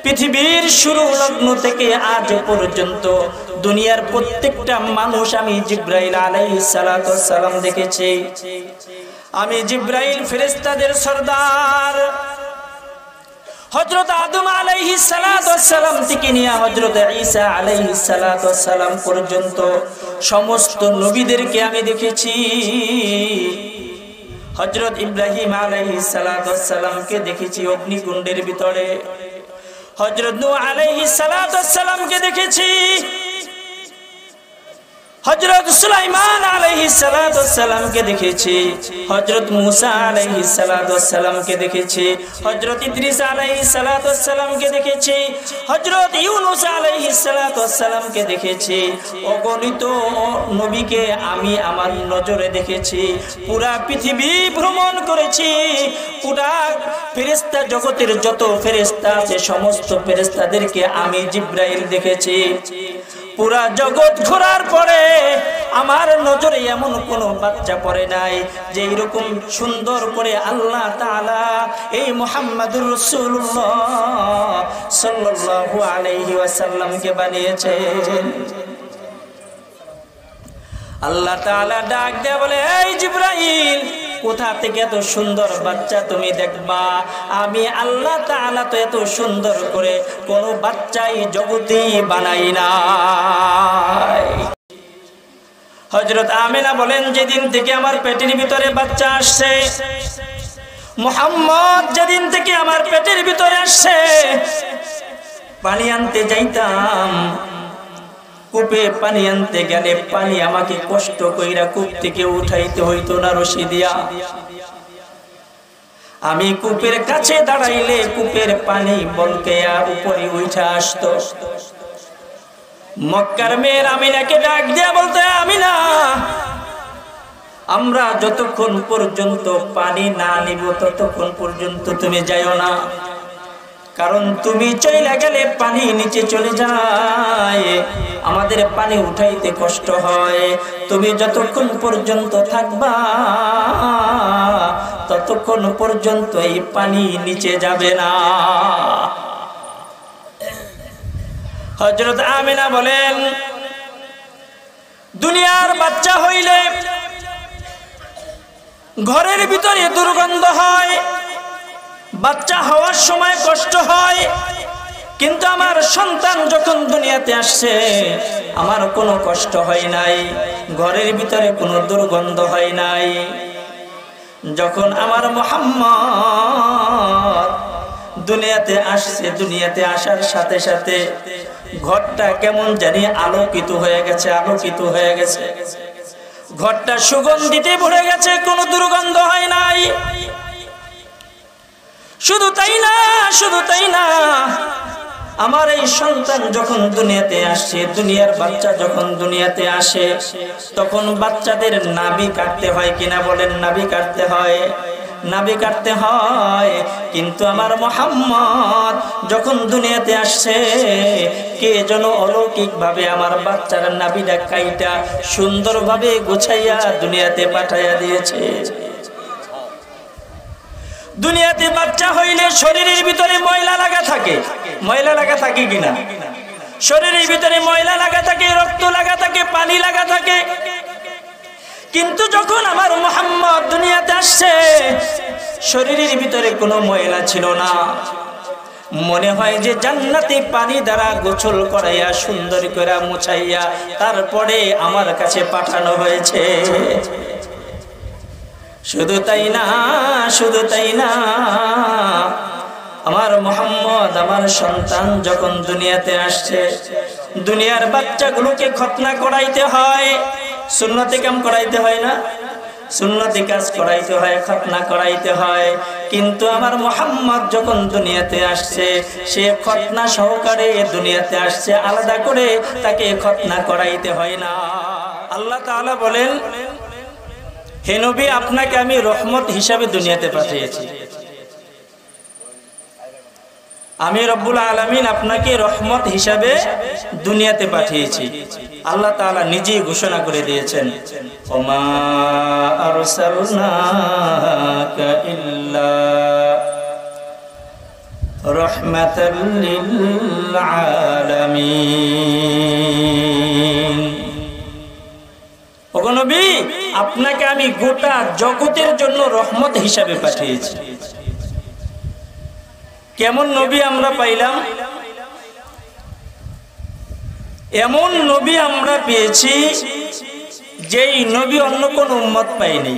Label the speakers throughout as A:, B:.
A: পৃথিবীর শুরু লগ্ন থেকে আজ পর্যন্ত দুনিয়ার প্রত্যেকটা মানুষ আমি জিব্রাইল আলাইহিস সালাতু ওয়াস সালাম দেখেছি। আমি জিব্রাইল ফেরেশতাদের সরদার। হযরত আদম আলাইহিস সালাতু ওয়াস সালাম থেকে নিয়ে হযরত ঈসা আলাইহিস সালাতু ওয়াস সালাম পর্যন্ত সমস্ত নবীদেরকে আমি দেখেছি। হযরত ইব্রাহিম আলাইহিস সালাতু ওয়াস সালামকে দেখেছি অগ্নিকুণ্ডের ভিতরে। হযরত নূহ আলাইহিস সালাতু ওয়াস সালামকে দেখেছি। হযরত সুলাইমান আলাইহিস সালাতু ওয়াস সালামকে দেখেছি। হযরত মুসা আলাইহিস সালাতু ওয়াস সালামকে দেখেছি। হযরত ইদ্রিস আলাইহিস সালাতু ওয়াস সালামকে দেখেছি। হযরত ইউনূস আলাইহিস সালাতু ওয়াস সালামকে দেখেছি। অগণিত নবীকে আমি আমার নজরে দেখেছি। পুরা পৃথিবী ভ্রমণ করেছি। পুরা ফেরেশতা জগতের যত ফেরেশতা আছে সমস্ত ফেরেশতাদেরকে আমি জিব্রাইল দেখেছি। পুরা জগৎ ঘোরার পরে আমার নজরে এমন কোন বাচ্চা পড়ে নাই যে এরকম সুন্দর করে আল্লাহ তাআলা এই মুহাম্মাদুর রাসূলুল্লাহ সাল্লাল্লাহু আলাইহি ওয়াসাল্লামকে বানিয়েছেন। আল্লাহ তাআলা ডাক দিয়ে বলে, এই জিব্রাইল, কোথা থেকে এত সুন্দর বাচ্চা তুমি দেখবা? আমি আল্লাহ তাআলা তো এত সুন্দর করে কোন বাচ্চাই জগতে বানাই নাই। হযরত আমিনা বলেন, যেদিন থেকে আমার পেটের ভিতরে বাচ্চা আসছে, মুহাম্মদ যেদিন থেকে আমার পেটের ভিতরে আসছে, পানি আনতে যাইতাম, কূপে পানি আনতে গেলে পানি আমাকে কষ্ট কইরা কূপ থেকে উঠাইতে হইতো না রশি দিয়া। আমি কূপের কাছে দাঁড়াইলে কূপের পানি বলকেয়া উপরে উঠা আসতো। মক্কার মেয়ের আমিনাকে ডাক দিয়া বলতে, আমিনা, আমরা যতক্ষণ পর্যন্ত পানি না নিব ততক্ষণ পর্যন্ত তুমি যাইও না, কারণ তুমি চলে গেলে পানি নিচে চলে যায়, আমাদের পানি উঠাইতে কষ্ট হয়। তুমি যতক্ষণ পর্যন্ত থাকবা ততক্ষণ পর্যন্ত এই পানি নিচে যাবে না। হযরত আমিনা বলেন, দুনিয়ার বাচ্চা হইলে ঘরের ভিতরে দুর্গন্ধ হয়, বাচ্চা হওয়ার সময় কষ্ট হয়, কিন্তু আমার সন্তান যখন দুনিয়াতে আসছে আমার কোনো কষ্ট হয় নাই, ঘরের ভিতরে কোনো দুর্গন্ধ হয় নাই। যখন আমার মুহাম্মদ দুনিয়াতে আসছে, দুনিয়াতে আসার সাথে সাথে ঘরটা কেমন জানি আলোকিত হয়ে গেছে, আলোকিত হয়ে গেছে, ঘরটা সুগন্ধিতে ভরে গেছে, কোনো দুর্গন্ধ হয় নাই। শুধু তাই না, শুধু তাই না, আমার এই সন্তান যখন দুনিয়াতে আসছে, দুনিয়ার বাচ্চা যখন দুনিয়াতে আসে, তখন বাচ্চাদের নাভি কাটতে হয় কিনা বলেন? নাভি কাটতে হয়, নাভি কাটতে হয়। কিন্তু আমার মুহাম্মদ যখন দুনিয়াতে আসছে, কে যেন অলৌকিক ভাবে আমার বাচ্চার নাভিটা কাইটা সুন্দরভাবে গুছাইয়া দুনিয়াতে পাঠাইয়া দিয়েছে। দুনিয়াতে বাচ্চা হইলে শরীরের ভিতরে ময়লা লাগা থাকে, ময়লা লাগা থাকে কিনা? শরীরের ভিতরে ময়লা লাগা থাকে, রক্ত লাগা থাকে, পানি লাগা থাকে। কিন্তু যখন আমার মুহাম্মদ দুনিয়াতে আসছে, শরীরের ভিতরে কোনো ময়লা ছিল না। মনে হয় যে জান্নাতি পানি দ্বারা গোসল করাইয়া সুন্দর করে মুছাইয়া তারপরে আমার কাছে পাঠানো হয়েছে। শুধু তাই না, শুধু তাই না, আমার মুহাম্মদ, আমার সন্তান যখন দুনিয়াতে আসছে, দুনিয়ার বাচ্চাগুলোকে খতনা করাইতে হয়, সুন্নতে কাম করাইতে হয় না? সুন্নতি কাজ করাইতে হয়, খতনা করাইতে হয়। কিন্তু আমার মুহাম্মদ যখন দুনিয়াতে আসছে, সে খতনা সহকারে দুনিয়াতে আসছে, আলাদা করে তাকে খতনা করাইতে হয় না। আল্লাহ তাআলা বলেন, হে নবী, আপনাকে আমি রহমত হিসাবে দুনিয়াতে পাঠিয়েছি। আমি রব্বুল আলামিন আপনাকে রহমত হিসাবে দুনিয়াতে পাঠিয়েছি। আল্লাহ তাআলা নিজেই ঘোষণা করে দিয়েছেন, ওমা আরসালনাকা ইল্লা রাহমাতাল লিল আলামিন। ওগো নবী, আপনাকে আমি গোটা জগতের জন্য রহমত হিসাবে পাঠিয়েছি। কেমন নবী আমরা পাইলাম? এমন নবী আমরা পেয়েছি যেই নবী অন্য কোন উম্মত পায়নি।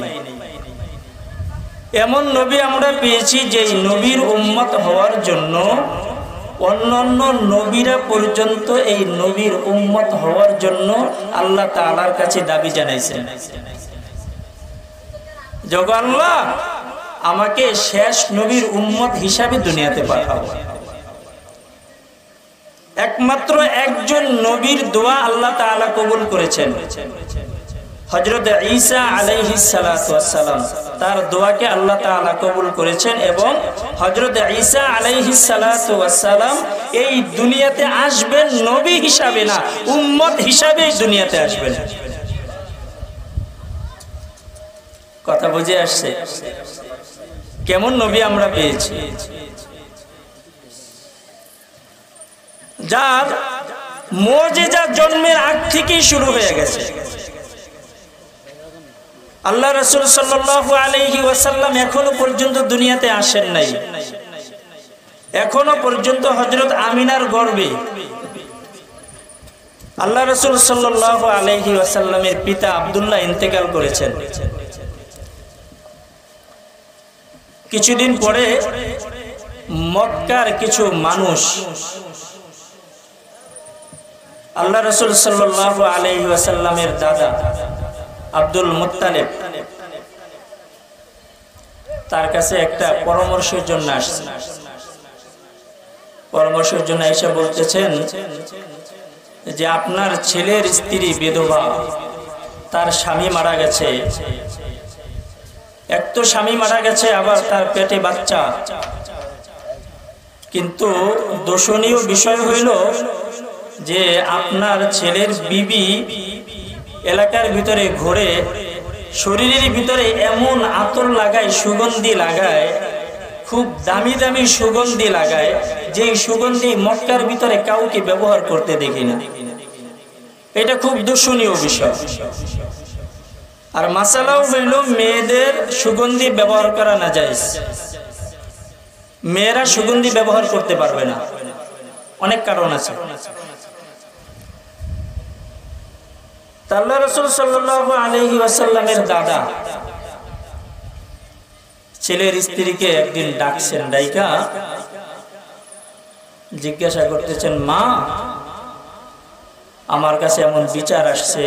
A: এমন নবী আমরা পেয়েছি যেই নবীর উম্মত হওয়ার জন্য অন্যান্য নবীরা পর্যন্ত এই নবীর উম্মত হওয়ার জন্য আল্লাহ তাআলার কাছে দাবি জানাইছেন, যোগ আল্লাহ আমাকে শেষ নবীর উম্মত হিসাবে দুনিয়াতে পাঠাও। একমাত্র একজন নবীর দোয়া আল্লাহ তাআলা কবুল করেছেন, হযরত ঈসা আলাইহিস সালাতু ওয়াস সালাম। তার দোয়াকে আল্লাহ তাআলা কবুল করেছেন এবং হযরত ঈসা আলাইহিস সালাতু ওয়াস সালাম এই দুনিয়াতে আসবেন নবী হিসাবে না, উম্মত হিসাবে দুনিয়াতে আসবেন। কথা বুঝে আসছে? কেমন নবী আমরা পেয়েছি, যার মুজিজা জন্মের আগ থেকেই শুরু হয়ে গেছে। আল্লাহ রাসূল সাল্লাল্লাহু আলাইহি ওয়াসাল্লাম এখনো পর্যন্ত দুনিয়াতে আসেন নাই। এখনো পর্যন্ত হযরত আমিনার গর্ভে আল্লাহ রাসূল সাল্লাল্লাহু আলাইহি ওয়াসাল্লামের পিতা আব্দুল্লাহ ইন্তেকাল করেছেন। কিছুদিন পরে মক্কার কিছু মানুষ আল্লাহ রাসূল সাল্লাল্লাহু আলাইহি ওয়াসাল্লামের দাদা আব্দুল মুত্তালিব তার কাছে একটা পরামর্শের জন্য আসছে। পরামর্শের জন্য এসে বলতেছেন যে আপনার ছেলের স্ত্রী বিধবা, তার স্বামী মারা গেছে। এক তো স্বামী মারা গেছে, আবার তার পেটে বাচ্চা। কিন্তু দোষণীয় বিষয় হইল যে আপনার ছেলের বিবি এলাকার ভিতরে ঘুরে শরীরের ভিতরে এমন আতর লাগায়, সুগন্ধি লাগায়, খুব দামি দামি সুগন্ধি লাগায়, যে সুগন্ধি মক্কার ভিতরে কাউকে ব্যবহার করতে দেখি না। এটা খুব দূষণীয় বিষয়। আর মাসালাও হইল মেয়েদের সুগন্ধি ব্যবহার করা না জায়েজ। মেয়েরা সুগন্ধি ব্যবহার করতে পারবে না, অনেক কারণ আছে। আল্লাহ রাসূল সাল্লাল্লাহু আলাইহি ওয়াসাল্লামের দাদা ছেলের স্ত্রীকে একদিন ডাকছেন, ডাইকা জিজ্ঞাসা করতেছেন, মা আমার কাছে এমন বিচার আসছে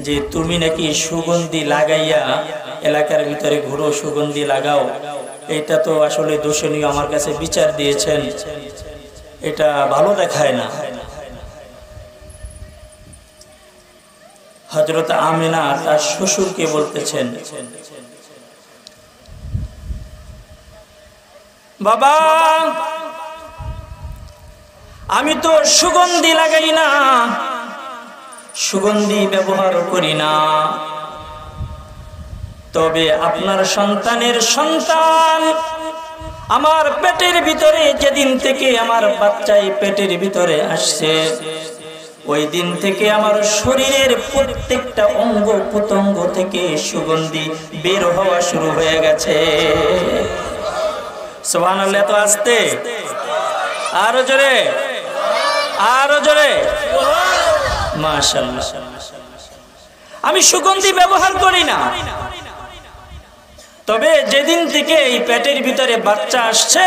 A: যে তুমি নাকি সুগন্ধি লাগাইয়া এলাকার ভিতরে ঘুরো, সুগন্ধি লাগাও। এটা তো আসলে দোষণীয়, আমার কাছে বিচার দিয়েছেন, এটা ভালো দেখায় না। হযরত আমিনা তার শ্বশুরকে বলতেছেন, বাবা আমি তো সুগন্ধি লাগাই না, সুগন্ধি ব্যবহার করি না, তবে আপনার সন্তানের সন্তান আমার পেটের ভিতরে যেদিন থেকে আমার বাচ্চাই পেটের ভিতরে আসছে, ওই দিন থেকে আমার শরীরের প্রত্যেকটা অঙ্গ প্রত্যঙ্গ থেকে সুগন্ধি বের হওয়া শুরু হয়ে গেছে। সুবহানাল্লাহ। তো আস্তে, আরো জোরে, আরো জোরে, মাশাআল্লাহ। আমি সুগন্ধি ব্যবহার করি না, তবে যেদিন থেকে এই পেটের ভিতরে বাচ্চা আসছে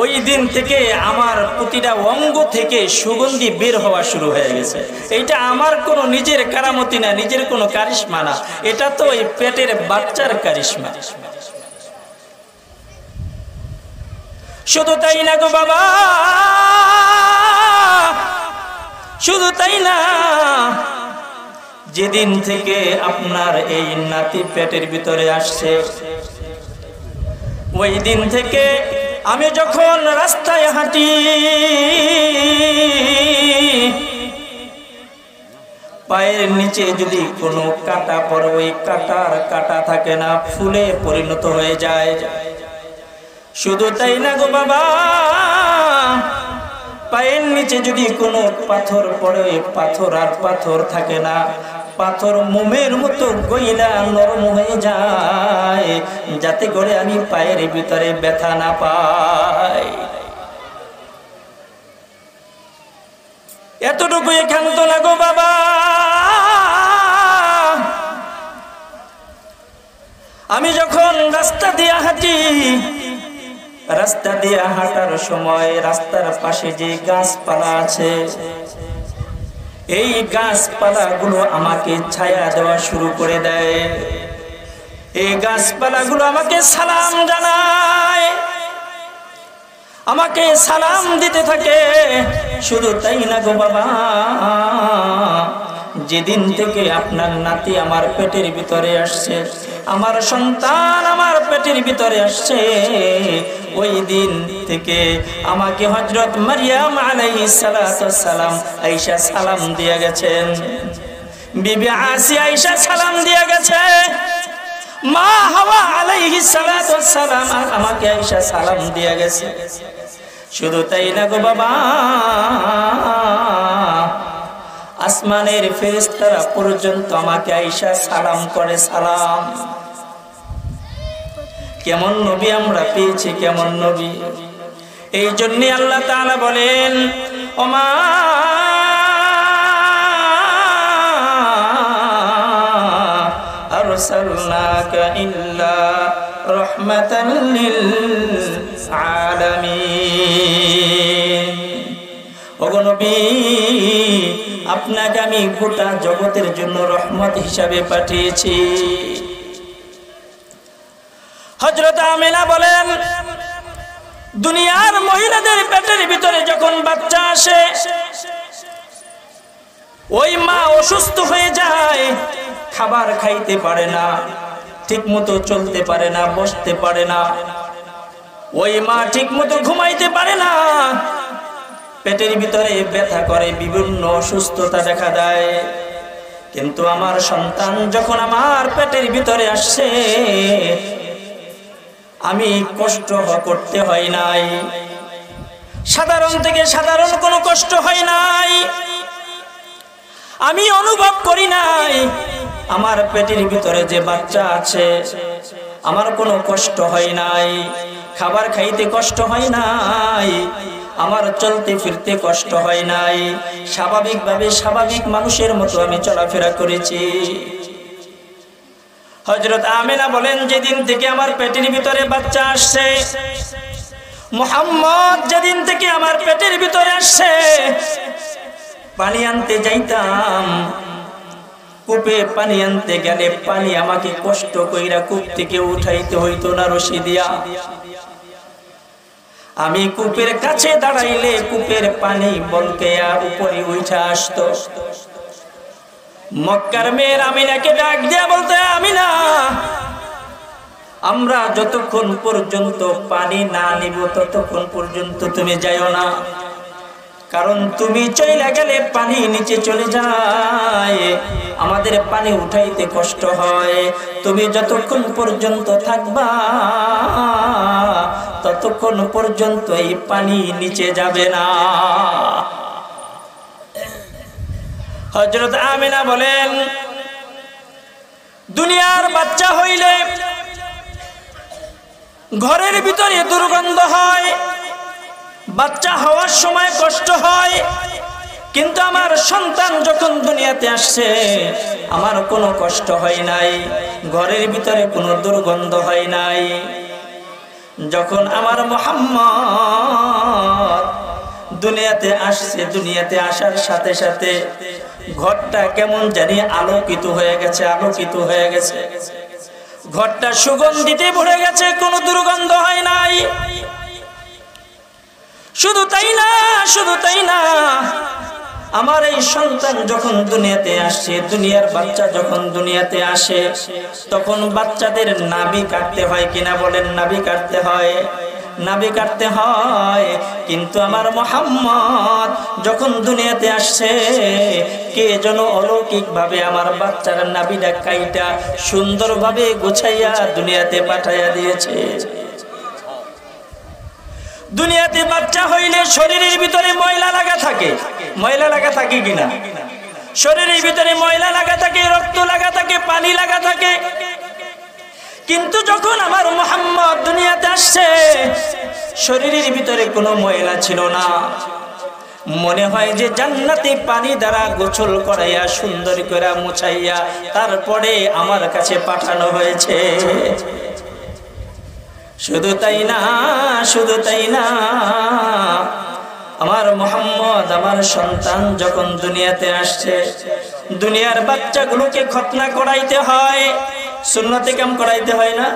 A: ওই দিন থেকে আমার প্রতিটা অঙ্গ থেকে সুগন্ধি বের হওয়া শুরু হয়ে গেছে। এইটা আমার কোনো নিজের কারামতি না, নিজের কোনো কারিশমা না, এটা তো এই পেটের বাচ্চার কারিশমা। শুধু তাই না গো বাবা, শুধু তাই না, যেদিন থেকে আপনার এই নাতি পেটের ভিতরে আসছে ওই দিন থেকে আমি যখন রাস্তায় হাঁটি পায়ের নিচে যদি কোনো কাঁটা পড়ে, ওই কাঁটার কাঁটা থাকে না, ফুলে পরিণত হয়ে যায়। শুধু তাই না গো বাবা, পায়ের নিচে যদি কোনো পাথর পড়ে, পাথর আর পাথর থাকে না, পাথর মোমের মতো গইলা নরম হয়ে যায়, যাতে করে আমি পায়ের ভিতরে ব্যথা না পাই। এতটুকু এখান্ত না গো বাবা, আমি যখন রাস্তা দিয়ে হাঁটি, রাস্তা দিয়ে হাঁটার সময় রাস্তার পাশে যে গাছপালা আছে, এই গাছপালাগুলো আমাকে ছায়া দেওয়া শুরু করে দেয়। এই গাছপালাগুলো আমাকে সালাম জানায়, আমাকে সালাম দিতে থাকে। শুধু তাই না গো বাবা, যেদিন থেকে আপনার নাতি আমার পেটের ভিতরে আসছে, আমার সন্তান আমার পেটের ভিতরে আসছে, ওই দিন থেকে আমাকে হযরত মারইয়াম আলাইহিস সালাতু ওয়াস সালাম আয়েশা সালাম দিয়ে গেছেন, বিবি আসিয়া আয়েশা সালাম দিয়ে গেছে, মা হাওয়া আলাইহিস সালাতু ওয়াস সালাম আমাকে আয়েশা সালাম দিয়ে গেছে। শুধু তাই না গো বাবা, আসমানের ফেরেশতারা পর্যন্ত আমাকে আয়েশা সালাম করে। সালাম, কেমন নবী আমরা পেয়েছি, কেমন নবী। এই জন্য আল্লাহ তাআলা বলেন, ওমা আরসালনাকা ইল্লা রাহমাতাল লিল আলামিন। ওগো নবী, আপনাকে আমি গোটা জগতের জন্য রহমত হিসাবে পাঠিয়েছি। হযরত আমিনা বলেন, দুনিয়ার মহিলাদের পেটের ভিতরে যখন বাচ্চা আসে, ওই মা অসুস্থ হয়ে যায়, খাবার খাইতে পারে না, ঠিক মতো চলতে পারে না, বসতে পারে না, ওই মা ঠিক মতো ঘুমাইতে পারে না, পেটের ভিতরে ব্যথা করে, বিভিন্ন অসুস্থতা দেখা দেয়। কিন্তু আমার সন্তান যখন আমার পেটের ভিতরে আসছে, আমি কষ্ট করতে হয় নাই, সাধারণ থেকে সাধারণ কোনো কষ্ট হয় নাই, আমি অনুভব করি নাই আমার পেটের ভিতরে যে বাচ্চা আছে, আমার কোনো কষ্ট হয় নাই, খাবার খাইতে কষ্ট হয় নাই, আমার চলতে ফিরতে কষ্ট হয় নাই, স্বাভাবিকভাবে স্বাভাবিক মানুষের মতো আমি চলাফেরা করেছি। হযরত আমিনা বলেন, যেদিন থেকে আমার পেটের ভিতরে বাচ্চা আসছে, মুহাম্মদ যেদিন থেকে আমার পেটের ভিতরে আসছে, পানি আনতে যাইতাম, কূপে পানি আনতে গেলে পানি আমাকে কষ্ট কইরা কূপ থেকে উঠাইতে হইতো না রশি দিয়া। আমি কূপের কাছে দাঁড়াইলে কূপের পানি বলকেয়া উপরে উঠে আসতো। মক্কার মেয়ের আমিনাকে ডাক দিয়া বলতে, আমিনা, আমরা যতক্ষণ পর্যন্ত পানি না নিব ততক্ষণ পর্যন্ত তুমি যাইও না, কারণ তুমি চলে গেলে পানি নিচে চলে যায়, আমাদের পানি উঠাইতে কষ্ট হয়। তুমি যতক্ষণ পর্যন্ত থাকবা ততক্ষণ পর্যন্ত এই পানি নিচে যাবে না। হযরত আমিনা বলেন, দুনিয়ার বাচ্চা হইলে ঘরের ভিতরে দুর্গন্ধ হয়, বাচ্চা হওয়ার সময় কষ্ট হয়, কিন্তু আমার সন্তান যখন দুনিয়াতে আসছে আমার কোনো কষ্ট হয় নাই, ঘরের ভিতরে কোনো দুর্গন্ধ হয় নাই। যখন আমার মুহাম্মদ দুনিয়াতে আসছে, দুনিয়াতে আসার সাথে সাথে ঘরটা কেমন জানি আলোকিত হয়ে গেছে, আলোকিত হয়ে গেছে, ঘরটা সুগন্ধিতে ভরে গেছে, কোনো দুর্গন্ধ হয় নাই। শুধু তাই না, শুধু তাই না, আমার এই সন্তান যখন দুনিয়াতে আসছে, দুনিয়ার বাচ্চা যখন দুনিয়াতে আসে, তখন বাচ্চাদের নাভি কাটতে হয় কিনা বলেন? নাভি কাটতে হয়, নাভি কাটতে হয়। কিন্তু আমার মুহাম্মদ যখন দুনিয়াতে আসছে, কে যেন অলৌকিক ভাবে আমার বাচ্চার নাভিটা কাইটা সুন্দরভাবে গোছাইয়া দুনিয়াতে পাঠাইয়া দিয়েছে। দুনিয়াতে বাচ্চা হইলে শরীরের ভিতরে ময়লা লাগা থাকে, ময়লা লাগা থাকে কিনা? শরীরের ভিতরে ময়লা লাগা থাকে, রক্ত লাগা থাকে, পানি লাগা থাকে। কিন্তু যখন আমার মুহাম্মদ দুনিয়াতে আসছে, শরীরের ভিতরে কোনো ময়লা ছিল না। মনে হয় যে জান্নাতি পানি দ্বারা গোসল করাইয়া সুন্দর করে মুছাইয়া তারপরে আমার কাছে পাঠানো হয়েছে। শুধু তাই না, শুধু তাই না, আমার মুহাম্মদ আমার সন্তান যখন দুনিয়াতে আসছে, দুনিয়ার বাচ্চাগুলোকে খতনা করাইতে হয়, সুন্নতে কাম করাইতে হয় না,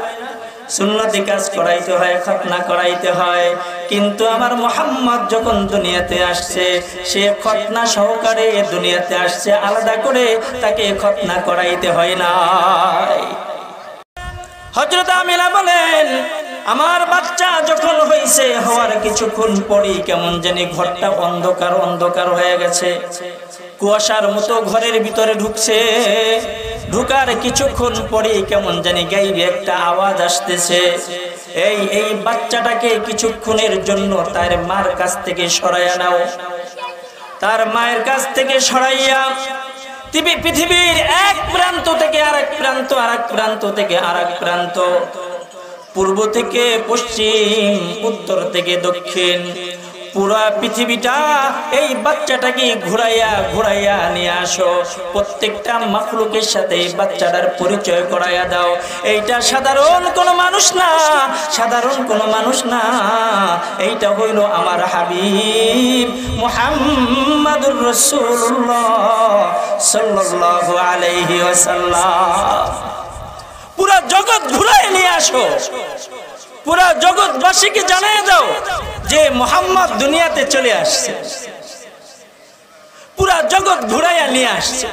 A: সুন্নতি কাজ করাইতে হয়, খতনা করাইতে হয়। কিন্তু আমার মুহাম্মদ যখন দুনিয়াতে আসছে, সে খতনা সহকারে দুনিয়াতে আসছে, আলাদা করে তাকে খতনা করাইতে হয় না। হযরত আমিনা বলেন, আমার বাচ্চা যখন হইছে, হওয়ার কিছুক্ষণ পরেই কেমন জানি ঘরটা অন্ধকার অন্ধকার হয়ে গেছে, কুয়াশার মতো ঘরের ভিতরে ঢুকছে। ঢুকার কিছুক্ষণ পরেই কেমন জানি গাইবে একটা আওয়াজ আসতেছে, এই বাচ্চাটাকে কিছুক্ষণের জন্য তার মার কাছ থেকে সরাইয়া নাও। তার মায়ের কাছ থেকে সরাইয়া পৃথিবীর এক প্রান্ত থেকে আরেক প্রান্ত, আরেক প্রান্ত থেকে আরেক প্রান্ত, পূর্ব থেকে পশ্চিম, উত্তর থেকে দক্ষিণ, পুরা পৃথিবীটা এই বাচ্চাটাকে ঘুরাইয়া ঘুরাইয়া নিয়ে আসো। প্রত্যেকটা মাখলুকের সাথে এই বাচ্চাটার পরিচয় করাইয়া দাও। এইটা সাধারণ কোনো মানুষ না, সাধারণ কোনো মানুষ না, এইটা হইল আমার হাবিব মুহাম্মাদুর রাসূলুল্লাহ সাল্লাল্লাহু আলাইহি ওয়াসাল্লাম। পুরা জগৎ ঘুরাইয়া নিয়ে আসো, পুরা জগৎবাসীকে জানিয়ে দাও যে মুহাম্মদ দুনিয়াতে চলে আসছে, পুরা জগৎ ঘুরাইয়া নিয়ে আসছে।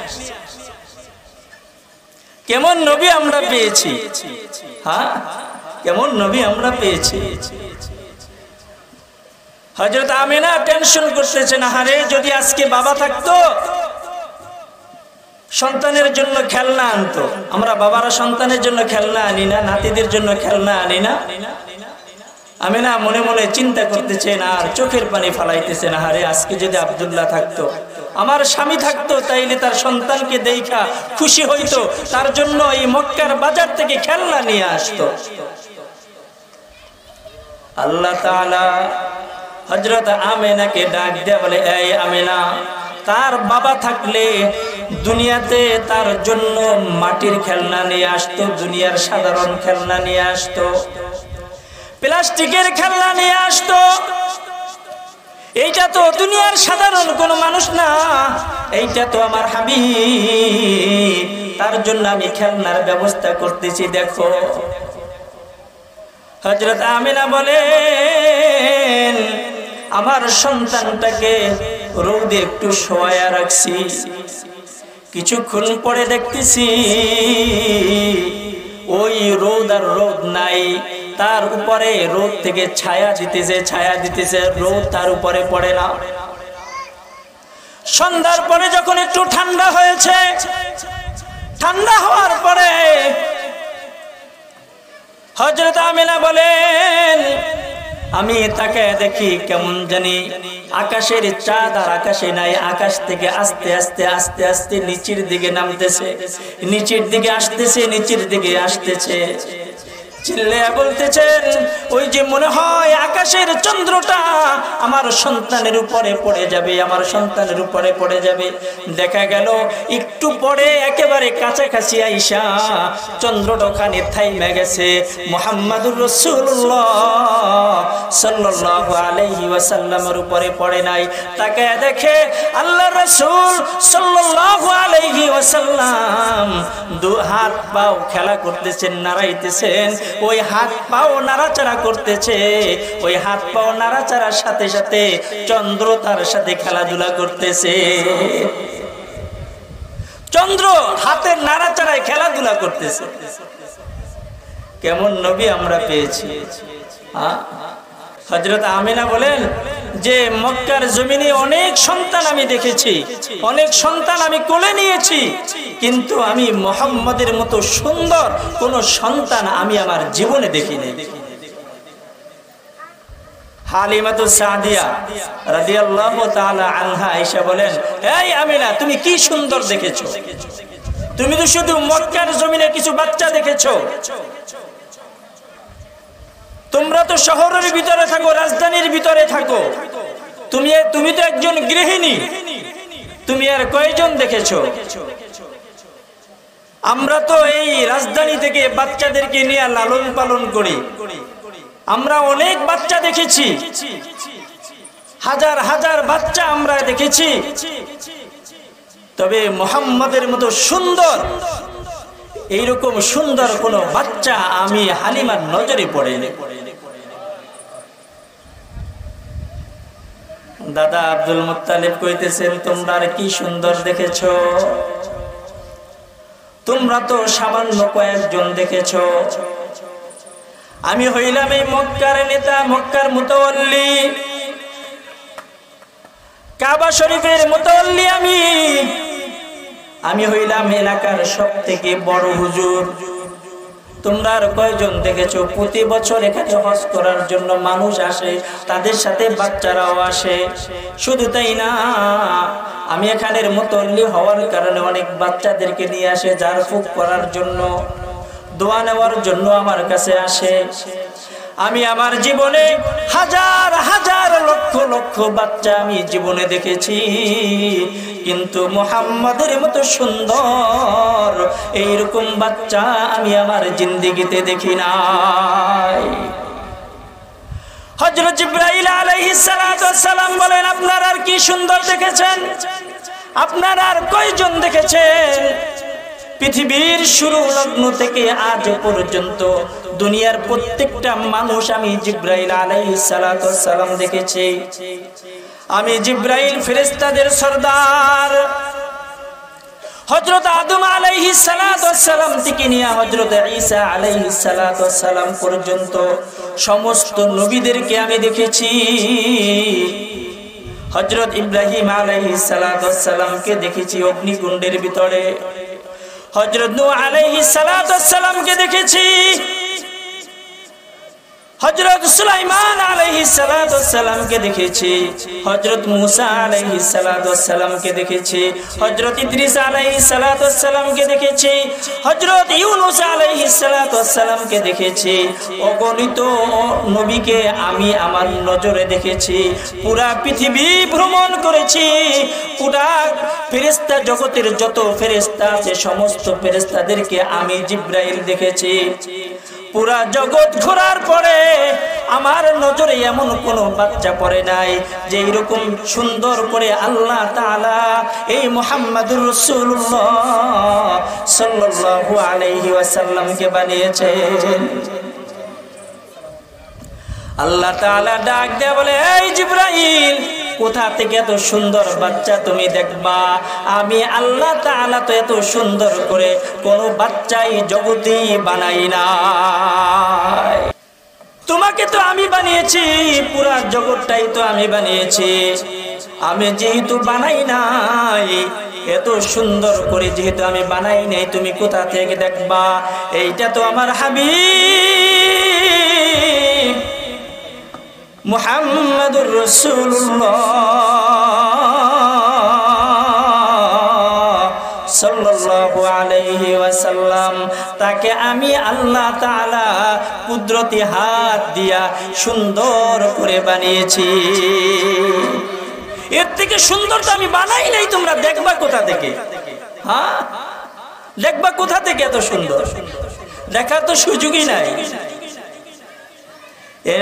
A: কেমন নবী আমরা পেয়েছি, হ্যাঁ, কেমন নবী আমরা পেয়েছি। হযরত আমিনা টেনশন করতেছেন, আরে যদি আজকে বাবা থাকতো, সন্তানের জন্য খেলনা আনতো। আমরা বাবারা সন্তানের জন্য খেলনা আনি না, নাতিদের জন্য খেলনা আনি না। আমিনা মনে মনে চিন্তা করতেছেন আর চোখের পানি ফালাইতেছেন, আরে আজকে যদি আব্দুল্লাহ থাকতো, আমার স্বামী থাকতো, তাইলে তার সন্তানকে দেখা খুশি হইতো, তার জন্য এই মক্কার বাজার থেকে খেলনা নিয়ে আসতো। আল্লাহ তাআলা হযরত আমিনাকে ডাক দিয়ে বলে, এই আমিনা, তার বাবা থাকলে দুনিয়াতে তার জন্য মাটির খেলনা নিয়ে আসতো, দুনিয়ার সাধারণ খেলনা নিয়ে আসতো, প্লাস্টিকের খেলনা নিয়ে আসতো। এইটা তো দুনিয়ার সাধারণ কোনো মানুষ না, এইটা তো আমার হাবিব, তার জন্য আমি খেলনার ব্যবস্থা করতেছি। দেখো, হযরত আমিনা বলেন, আমার সন্তানটাকে রোদে একটু শোয়ায়া রাখছি, কিছুক্ষণ পরে দেখতেছি ওই রোদ আর রোদ নাই, তার উপরে রোদ থেকে ছায়া দিতেছে, ছায়া দিতেছে, রোদ তার উপরে পড়ে না। সন্ধ্যার পরে যখন একটু ঠান্ডা হয়েছে, ঠান্ডা হওয়ার পরে হযরত আমিনা বলেন, আমি তাকে দেখি কেমন জানি আকাশের চাঁদ আর আকাশে নাই, আকাশ থেকে আস্তে আস্তে আস্তে আস্তে নিচের দিকে নামতেছে, নিচের দিকে আসতেছে, নিচের দিকে আসতেছে। চিল্লায়া বলতেছেন, ওই যে মনে হয় আকাশের চন্দ্রটা আমার সন্তানের উপরে পড়ে যাবে, আমার সন্তানের উপরে পড়ে যাবে। দেখা গেল একটু পরে একেবারে কাছাকাছি আইসা চন্দ্রটা ওখানে থাইমা গেছে, মুহাম্মাদুর রাসূলুল্লাহ সাল্লাল্লাহু আলাইহি ওয়াসাল্লামের উপরে পড়ে নাই। তাকে দেখে আল্লাহর রাসূল সাল্লাল্লাহু আলাইহি ওয়াসাল্লাম দু হাত পাও খেলা করতেছেন, নাড়াইতেছেন, ওই হাত পাও নাড়াচাড়া করতেছে, ওই হাত পাও নাড়াচাড়ার সাথে সাথে চন্দ্র তার সাথে খেলাধুলা করতেছে। চন্দ্র হাতের নাড়াচাড়ায় খেলাধুলা করতেছে। কেমন নবী আমরা পেয়েছি। হযরত আমিনা বলেন যে মক্কার জমিনে অনেক সন্তান আমি দেখেছি, অনেক সন্তান আমি কোলে নিয়েছি, কিন্তু আমি মুহাম্মদের মতো সুন্দর কোন সন্তান আমি আমার জীবনে দেখিনি। হালিমাতুস সাদিয়া রাদিয়াল্লাহু তাআলা আনহা আয়েশা বলেন, এই আমিনা, তুমি কি সুন্দর দেখেছো? তুমি তো শুধু মক্কার জমিনে কিছু বাচ্চা দেখেছো। তোমরা তো শহরের ভিতরে থাকো, রাজধানীর ভিতরে থাকো, তুমি তো একজন গৃহিণী, তুমি আর কয়জন দেখেছো? আমরা তো এই রাজধানী থেকে বাচ্চাদেরকে নিয়ে লালন পালন করি, আমরা অনেক বাচ্চা দেখেছি, হাজার হাজার বাচ্চা আমরা দেখেছি, তবে মুহাম্মাদের মতো সুন্দর, এইরকম সুন্দর কোন বাচ্চা আমি হালিমার নজরে পড়েনি। দাদা আব্দুল মুত্তালিব কইতেছেন, তোমরা আর কি সুন্দর দেখেছো? তোমরা তো সামান্য কয়েকজন দেখেছো, আমি হইলাম এই মক্কার নেতা, মক্কার মুতাওয়াল্লি, কাবা শরীফের মুতাওয়াল্লি, আমি হইলাম এলাকার সবথেকে বড় হুজুর। তোমরা আর কয়জন দেখেছো? প্রতি বছর এখানে হজ করার জন্য মানুষ আসে, তাদের সাথে বাচ্চারাও আসে। শুধু তাই না, আমি এখানের মুতাওয়াল্লি হওয়ার কারণে অনেক বাচ্চাদেরকে নিয়ে আসে জারফুক করার জন্য, দোয়া নেওয়ার জন্য আমার কাছে আসে। আমি আমার জীবনে হাজার হাজার লক্ষ লক্ষ বাচ্চা আমি জীবনে দেখেছি, কিন্তু মুহাম্মাদের মতো সুন্দর এইরকম বাচ্চা আমি আমার জিন্দেগিতে দেখি নাই। হযরত জিবরাইল আলাইহিস সালাতু ওয়াস সালাম বলেন, আপনারা আর কি সুন্দর দেখেছেন? আপনারা আর কয়জন দেখেছেন? পৃথিবীর শুরু লগ্ন থেকে আজ পর্যন্ত দুনিয়ার প্রত্যেকটা মানুষ আমি জিবরাইল আলাইহিস সালাতু ওয়াস সালাম দেখেছি। আমি জিবরাইল ফেরেশতাদের সরদার। হযরত আদম আলাইহিস সালাতু ওয়াস সালাম থেকে নিয়ে হযরত ঈসা আলাইহিস সালাতু ওয়াস সালাম পর্যন্ত সমস্ত নবীদেরকে আমি দেখেছি। হযরত ইব্রাহিম আলাইহিস সালাতু ওয়াস সালামকে দেখেছি অগ্নিকুণ্ডের ভিতরে, হযরত নূহ আলাইহিস সালাতু ওয়াস সালামকে দেখেছি, হযরত সুলাইমান আলাইহিস সালাতু ওয়াস সালামকে দেখেছি, হযরত মূসা আলাইহিস সালাতু ওয়াস সালামকে দেখেছি, হযরত ইদ্রিস আলাইহিস সালাতু ওয়াস সালামকে দেখেছি, হযরত ইউনূস আলাইহিস সালাতু ওয়াস সালামকে দেখেছি। অগণিত নবীকে আমি আমার নজরে দেখেছি। পুরা পৃথিবী ভ্রমণ করেছি, পুরা ফেরেশতা জগতের যত ফেরেশতা আছে সমস্ত ফেরেশতাদেরকে আমি জিবরাইল দেখেছি। পুরা জগৎ ঘোরার পরে আমার নজরে এমন কোন বাচ্চা পড়ে নাই যে এরকম সুন্দর করে আল্লাহ তাআলা এই মুহাম্মাদুর রাসূলুল্লাহ সাল্লাল্লাহু আলাইহি ওয়াসাল্লামকে বানিয়েছেন। আল্লাহ তাআলা ডাক দেয়া বলে, এই জিবরাইল, কোথা থেকে এত সুন্দর বাচ্চা তুমি দেখবা? আমি আল্লাহ তাআলা তো এত সুন্দর করে কোন বাচ্চাই জগতে বানাই নাই। তোমাকে তো আমি বানিয়েছি, পুরা জগৎটাই তো আমি বানিয়েছি। আমি যেহেতু বানাই নাই, এত সুন্দর করে যেহেতু আমি বানাই নাই, তুমি কোথা থেকে দেখবা? এইটা তো আমার হাবিব মুহাম্মাদুর রাসূলুল্লাহ সাল্লাল্লাহু আলাইহি ওয়াসাল্লাম, তাকে আমি আল্লাহ তাআলা কুদরতি হাত দিয়া সুন্দর করে বানিয়েছি। এর থেকে সুন্দর তো আমি বানাই নাই, তোমরা দেখবা কোথা থেকে? হ্যাঁ, দেখবা কোথা থেকে এত সুন্দর? দেখার তো সুযোগই নাই।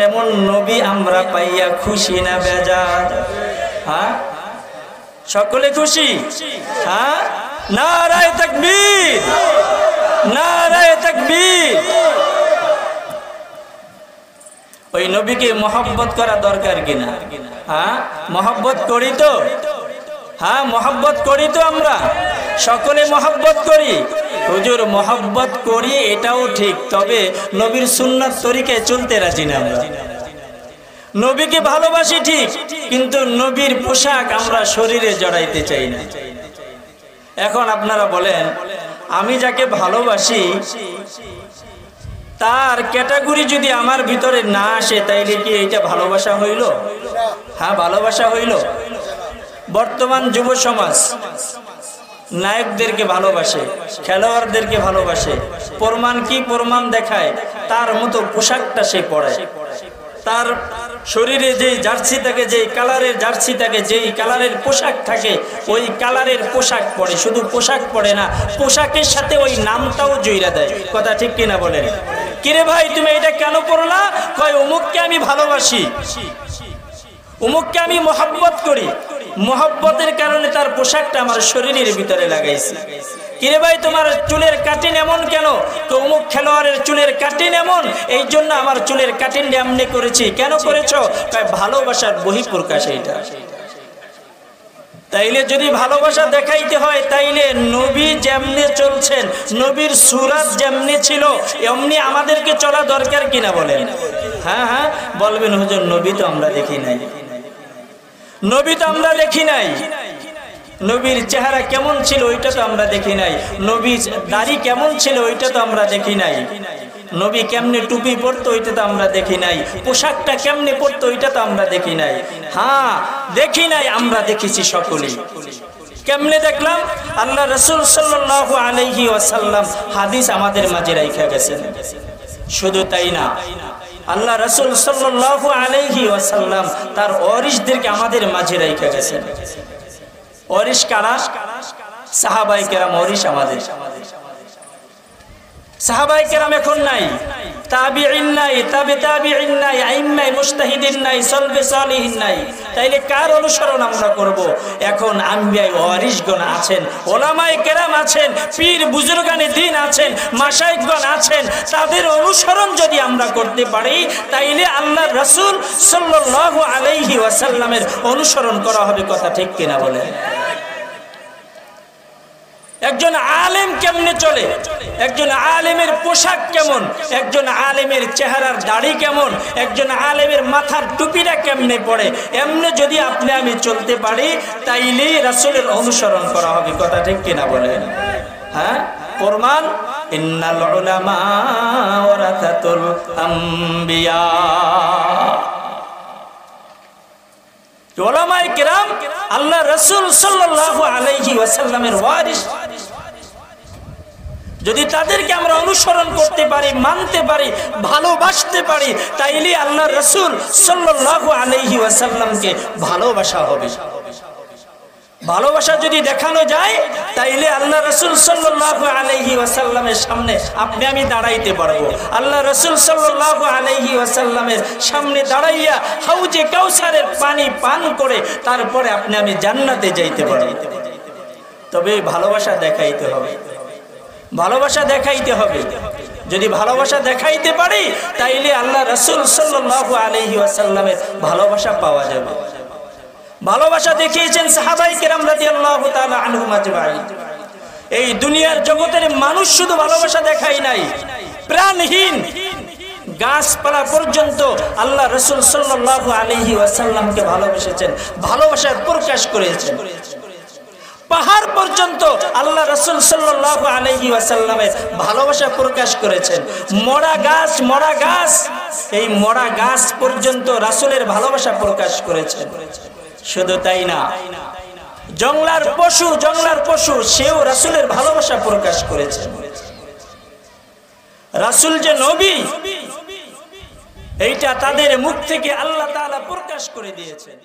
A: এমন নবী আমরা পাইয়া খুশি না বেজার? হ্যাঁ, সকলে খুশি? হ্যাঁ, নারায়ে তাকবীর, নারায়ে তাকবীর। ওই নবীকে মহব্বত করা দরকার কিনা? হ্যাঁ, মহব্বত করি তো? হ্যাঁ, মহব্বত করি তো? আমরা সকলে মহব্বত করি। হুজুর মহব্বত করি এটাও ঠিক, তবে নবীর সুন্নাত তরিকায় চলতে রাজি না। আমরা নবীকে ভালোবাসি ঠিক, কিন্তু নবীর পোশাক আমরা শরীরে জড়াইতে চাই না। এখন আপনারা বলেন, আমি যাকে ভালোবাসি তার ক্যাটাগরি যদি আমার ভিতরে না আসে তাইলে কি এটা ভালোবাসা হইল? হ্যাঁ, ভালোবাসা হইল। বর্তমান যুব সমাজ নায়কদেরকে ভালোবাসে, খেলোয়াড়দেরকে ভালোবাসে। প্রমাণ কি? প্রমাণ দেখায় তার মতো পোশাকটা সে পরে, তার শরীরে যেই জার্সি থাকে, যেই কালারের জার্সি থাকে, যেই কালারের পোশাক থাকে, ওই কালারের পোশাক পরে। শুধু পোশাক পরে না, পোশাকের সাথে ওই নামটাও জইরা দেয়। কথা ঠিক কিনা বলেন? কিরে ভাই তুমি এটা কেন পড়লা? কয় অমুককে আমি ভালোবাসি, অমুককে আমি মহব্বত করি, মহব্বতের কারণে তার পোশাকটা আমার শরীরের ভিতরে লাগাইছি। কিরে ভাই তোমার চুলের কাটিং এমন কেন? তো অমুক খেলোয়াড়ের চুলের কাটিং এমন, এই জন্য আমার চুলের কাটিং এমনি করেছি। কেন করেছো? কয় ভালোবাসার বহিঃপ্রকাশ এইটা। তাইলে যদি ভালোবাসা দেখাইতে হয় তাইলে নবী যেমনি চলছেন, নবীর সুরাত যেমনি ছিল এমনি আমাদেরকে চলা দরকার কিনা বলেন? হ্যাঁ হ্যাঁ বলবেন হুজুর নবী তো আমরা দেখি নাই, নবী তো আমরা দেখি নাই, নবীর চেহারা কেমন ছিল ওইটা তো আমরা দেখি নাই, নবীর দাড়ি কেমন ছিল ওইটা তো আমরা দেখি নাই, নবী কেমনে টুপি পরতো ওইটা তো আমরা দেখি নাই, পোশাকটা কেমনে পরতো ওইটা তো আমরা দেখি নাই। হ্যাঁ দেখি নাই, আমরা দেখেছি সকলেই। কেমনে দেখলাম? আল্লাহ রাসূল সাল্লাল্লাহু আলাইহি ওয়াসাল্লাম হাদিস আমাদের মাঝে রাইখা গেছেন। শুধু তাই না, আল্লাহ রাসূল সাল্লাল্লাহু আলাইহি ওয়াসাল্লাম তার ওয়ারিসদেরকে আমাদের মাঝে রাইখা গেছেন। ওয়ারিস কারা? সাহাবায়ে কেরাম ওয়ারিস আমাদের। সাহাবায়ে কেরাম এখন নাই, তাবিঈন নাই, তাবে তাবিঈন নাই, আইম্মায়ে মুজতাহিদিন নাই, সালফে সালিহিন নাই। তাইলে কার অনুসরণ আমরা করব? এখন আম্বিয়ায়ে ওয়ারিসগণ আছেন, ওলামায়ে কেরাম আছেন, পীর বুজুর্গানে দ্বীন আছেন, মাশায়েখগণ আছেন। তাদের অনুসরণ যদি আমরা করতে পারি তাইলে আল্লাহর রাসূল সাল্লাল্লাহু আলাইহি ওয়াসাল্লামের অনুসরণ করা হবে। কথা ঠিক কিনা বলেন? একজন আলেম কেমনে চলে, একজন আলেমের পোশাক কেমন, একজন আলেমের চেহারার দাড়ি কেমন, একজন আলেমের মাথার টুপিটা কেমনে পড়ে, এমনি যদি আপনি আমি চলতে পারি তাইলে রাসূলের অনুসরণ করা হবে। কথা ঠিক কিনা বলেন? হ্যাঁ, প্রমাণ ইন্নাল উলামা ওয়ারাসাতুল আম্বিয়া। উলামায়ে কেরাম আল্লাহ রাসূল সাল্লাল্লাহু আলাইহি ওয়াসাল্লামের ওয়ারিস। যদি তাদেরকে আমরা অনুসরণ করতে পারি, মানতে পারি, ভালোবাসতে পারি তাইলে আল্লাহ রাসূল সাল্লাল্লাহু আলাইহি ওয়াসাল্লামকে ভালোবাসা হবে। ভালোবাসা যদি দেখানো যায় তাইলে আল্লাহ রাসূল সাল্লাল্লাহু আলাইহি ওয়াসাল্লামের সামনে আপনি আমি দাঁড়াইতে পারবো। আল্লাহ রাসূল সাল্লাল্লাহু আলাইহি ওয়াসাল্লামের সামনে দাঁড়াইয়া হাউজে কাউসারের পানি পান করে তারপরে আপনি আমি জান্নাতে যাইতে পারবো। তবে ভালোবাসা দেখাইতে হবে, ভালোবাসা দেখাইতে হবে। যদি ভালোবাসা দেখাইতে পারি তাইলে আল্লাহ রাসূল সাল্লাল্লাহু আলাইহি ওয়াসাল্লামের ভালোবাসা পাওয়া যাবে। ভালোবাসা দেখিয়েছেন সাহাবায়ে কেরাম রাদিয়াল্লাহু তাআলা আনহুম আজমাইন। এই দুনিয়ার জগতের মানুষ শুধু ভালোবাসা দেখাই নাই, প্রাণহীন গাছপালা পর্যন্ত আল্লাহ রাসূল সাল্লাল্লাহু আলাইহি ওয়াসাল্লামকে ভালোবেসেছেন, ভালোবাসার প্রকাশ করেছেন। পাহাড় পর্যন্ত আল্লাহ রাসূল সাল্লাল্লাহু আলাইহি ওয়াসাল্লামের ভালোবাসা প্রকাশ করেছেন। মরা গাছ, এই মরা গাছ পর্যন্ত রাসূলের ভালোবাসা প্রকাশ করেছেন। শুধু তাই না, জংলার পশু সেও রাসূলের ভালোবাসা প্রকাশ করেছে। রাসূল যে নবী এইটা তাদের মুখ থেকে আল্লাহ তাআলা প্রকাশ করে দিয়েছেন।